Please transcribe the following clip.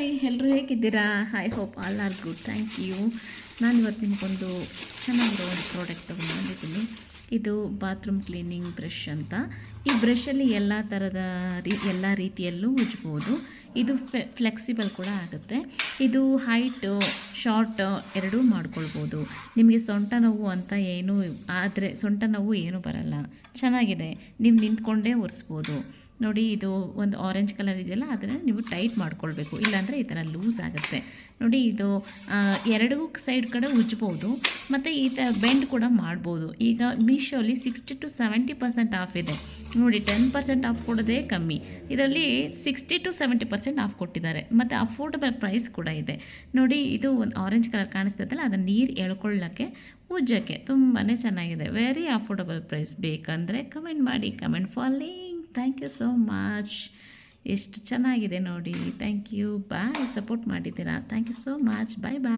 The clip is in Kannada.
ಹಾಯ್ ಎಲ್ಲರೂ ಹೇಗಿದ್ದೀರಾ? I hope all are good, thank you. ನಾನು ಇವತ್ತು ನಿಮಗೊಂದು ಚೆನ್ನಾಗಿರೋ ಒಂದು ಪ್ರಾಡಕ್ಟ್ ತೊಗೊಂಡಿದ್ದೀನಿ. ಇದು ಬಾತ್ರೂಮ್ ಕ್ಲೀನಿಂಗ್ ಬ್ರಷ್ ಅಂತ. ಈ ಬ್ರಷಲ್ಲಿ ಎಲ್ಲ ಥರದ ಎಲ್ಲ ರೀತಿಯಲ್ಲೂ ಉಜ್ಬೋದು. ಇದು ಫ್ಲೆಕ್ಸಿಬಲ್ ಕೂಡ ಆಗುತ್ತೆ. ಇದು ಹೈಟು ಶಾರ್ಟ್ ಎರಡೂ ಮಾಡ್ಕೊಳ್ಬೋದು. ನಿಮಗೆ ಸೊಂಟ ನೋವು ಅಂತ ಏನೂ ಆದರೆ ಸೊಂಟ ನೋವು ಏನೂ ಬರಲ್ಲ, ಚೆನ್ನಾಗಿದೆ. ನೀವು ನಿಂತ್ಕೊಂಡೇ ಒರೆಸ್ಬೋದು. ನೋಡಿ, ಇದು ಒಂದು ಆರೆಂಜ್ ಕಲರ್ ಇದೆಯಲ್ಲ, ಅದನ್ನು ನೀವು ಟೈಟ್ ಮಾಡ್ಕೊಳ್ಬೇಕು, ಇಲ್ಲಾಂದರೆ ಈ ಥರ ಲೂಸ್ ಆಗುತ್ತೆ. ನೋಡಿ, ಇದು ಎರಡೂ ಸೈಡ್ ಕಡೆ ಉಜ್ಬೋದು ಮತ್ತು ಈ ಥರ ಬೆಂಡ್ ಕೂಡ ಮಾಡ್ಬೋದು. ಈಗ ಮೀಶೋಲಿ 60-70% ಆಫ್ ಇದೆ ನೋಡಿ. 10% ಆಫ್ ಕೊಡೋದೇ ಕಮ್ಮಿ, ಇದರಲ್ಲಿ 60-70% ಆಫ್ ಕೊಟ್ಟಿದ್ದಾರೆ ಮತ್ತು ಅಫೋರ್ಡಬಲ್ ಪ್ರೈಸ್ ಕೂಡ ಇದೆ. ನೋಡಿ, ಇದು ಒಂದು ಆರೆಂಜ್ ಕಲರ್ ಕಾಣಿಸ್ತದಲ್ಲ, ಅದನ್ನು ನೀರು ಎಳ್ಕೊಳ್ಳೋಕ್ಕೆ ಉಜ್ಜೋಕ್ಕೆ ತುಂಬಾ ಚೆನ್ನಾಗಿದೆ. Very affordable price. ಬೇಕಂದರೆ ಕಮೆಂಟ್ ಮಾಡಿ, comment following. Thank you so much. ಎಷ್ಟು ಚೆನ್ನಾಗಿದೆ ನೋಡಿ. Thank you. ಬಾಯ್. ಸಪೋರ್ಟ್ ಮಾಡಿದ್ದೀರಾ. Thank you so much. Bye bye.